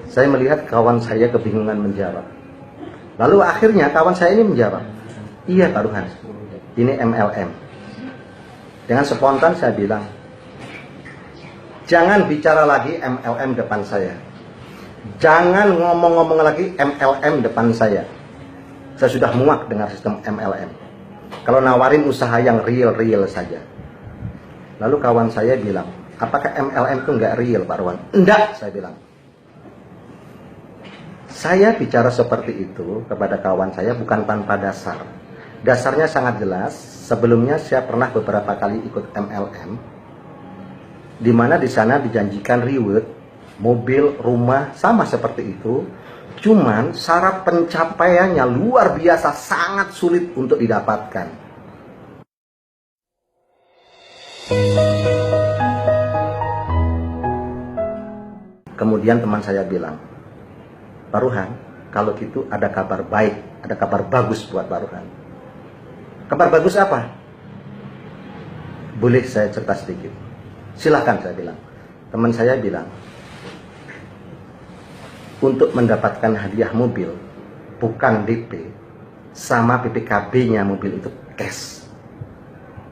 Saya melihat kawan saya kebingungan menjawab. Lalu akhirnya kawan saya ini menjawab, iya Pak Ruhan, ini MLM. Dengan spontan saya bilang, jangan bicara lagi MLM depan saya. Jangan ngomong-ngomong lagi MLM depan saya. Saya sudah muak dengan sistem MLM. Kalau nawarin usaha yang real-real saja. Lalu kawan saya bilang, apakah MLM itu nggak real Pak Ruhan? Enggak, saya bilang. Saya bicara seperti itu kepada kawan saya bukan tanpa dasar. Dasarnya sangat jelas. Sebelumnya saya pernah beberapa kali ikut MLM, di mana di sana dijanjikan reward, mobil, rumah, sama seperti itu. Cuman syarat pencapaiannya luar biasa, sangat sulit untuk didapatkan. Kemudian teman saya bilang, Pak Ruhan, kalau gitu ada kabar baik, ada kabar bagus buat Pak Ruhan. Kabar bagus apa? Boleh saya cerita sedikit? Silahkan, saya bilang. Teman saya bilang, untuk mendapatkan hadiah mobil, bukan DP, sama PPKB-nya mobil itu cash.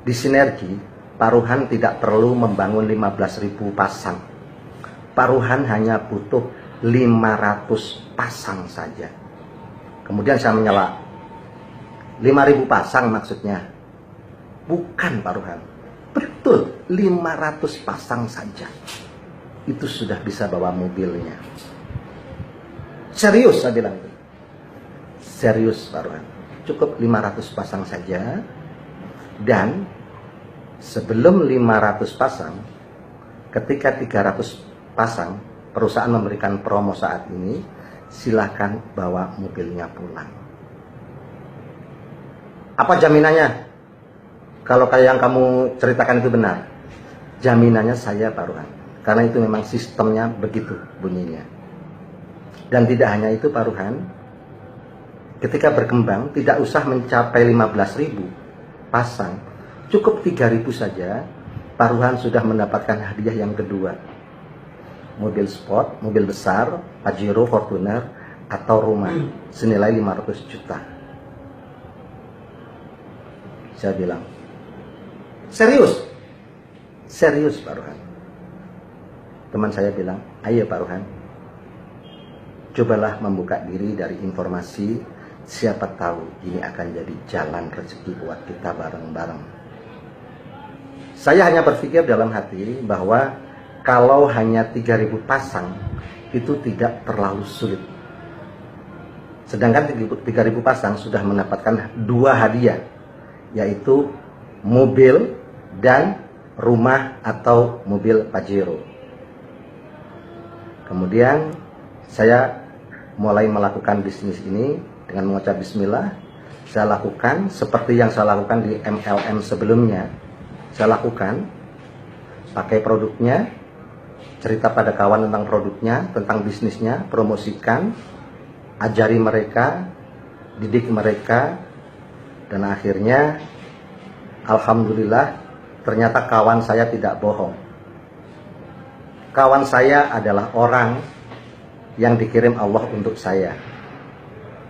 Di Sinergi, Pak Ruhan tidak perlu membangun 15.000 pasang. Pak Ruhan hanya butuh 500 pasang saja. Kemudian saya menyela, 5.000 pasang maksudnya? Bukan Pak Ruhan, betul 500 pasang saja. Itu sudah bisa bawa mobilnya. Serius saya bilang itu. Serius Pak Ruhan, cukup 500 pasang saja. Dan sebelum 500 pasang, ketika 300 pasang, perusahaan memberikan promo saat ini, silahkan bawa mobilnya pulang. Apa jaminannya? Kalau kayak yang kamu ceritakan itu benar, jaminannya saya Pak Ruhan, karena itu memang sistemnya begitu bunyinya. Dan tidak hanya itu Pak Ruhan, ketika berkembang tidak usah mencapai 15.000 pasang, cukup 3.000 saja, Pak Ruhan sudah mendapatkan hadiah yang kedua. Mobil sport, mobil besar, Pajero, Fortuner, atau rumah senilai 500 juta. Saya bilang, serius? Serius Pak Ruhan. Teman saya bilang, ayo Pak Ruhan, cobalah membuka diri dari informasi, siapa tahu ini akan jadi jalan rezeki buat kita bareng-bareng. Saya hanya berpikir dalam hati bahwa kalau hanya 3.000 pasang, itu tidak terlalu sulit. Sedangkan 3.000 pasang sudah mendapatkan 2 hadiah, yaitu mobil dan rumah atau mobil Pajero. Kemudian saya mulai melakukan bisnis ini dengan mengucap bismillah. Saya lakukan seperti yang saya lakukan di MLM sebelumnya. Saya lakukan, pakai produknya, cerita pada kawan tentang produknya, tentang bisnisnya, promosikan, ajari mereka, didik mereka, dan akhirnya alhamdulillah ternyata kawan saya tidak bohong. Kawan saya adalah orang yang dikirim Allah untuk saya.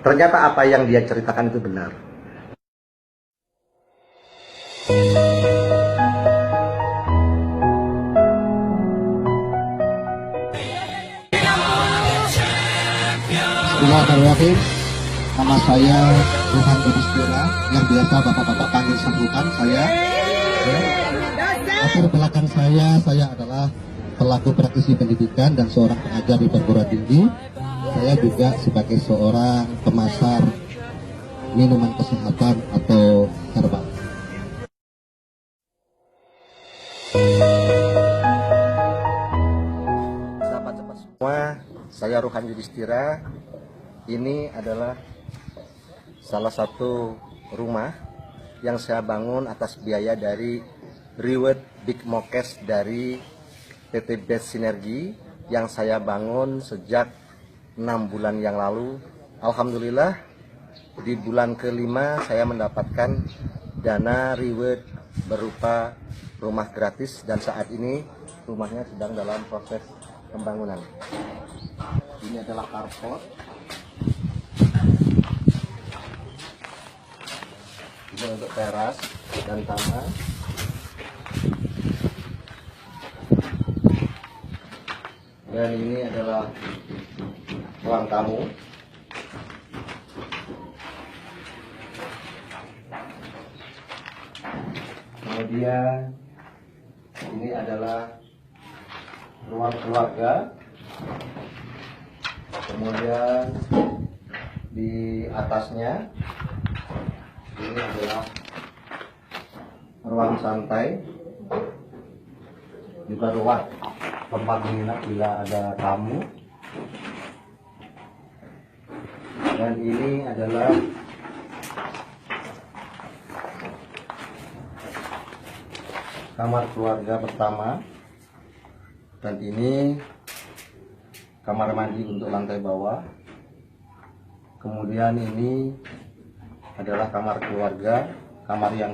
Ternyata apa yang dia ceritakan itu benar. Bismillahirrahmanirrahim. Nama saya Ruhan Yudhistira, yang biasa bapak-bapak panggil Ruhan. Saya latar belakang saya adalah pelaku praktisi pendidikan dan seorang pengajar di perguruan tinggi. Saya juga sebagai seorang pemasar minuman kesehatan atau herbal. Sahabat-sahabat semua, saya Ruhan Yudhistira. Ini adalah salah satu rumah yang saya bangun atas biaya dari Reward Big Mokes dari PT Best Sinergi yang saya bangun sejak 6 bulan yang lalu. Alhamdulillah di bulan ke-5 saya mendapatkan dana reward berupa rumah gratis, dan saat ini rumahnya sedang dalam proses pembangunan. Ini adalah carport. Ini untuk teras dan taman. Dan ini adalah ruang tamu. Kemudian ini adalah ruang keluarga. Kemudian di atasnya ini adalah ruang santai, juga ruang tempat menginap bila ada tamu. Dan ini adalah kamar keluarga pertama, dan ini kamar mandi untuk lantai bawah. Kemudian ini adalah kamar keluarga, kamar yang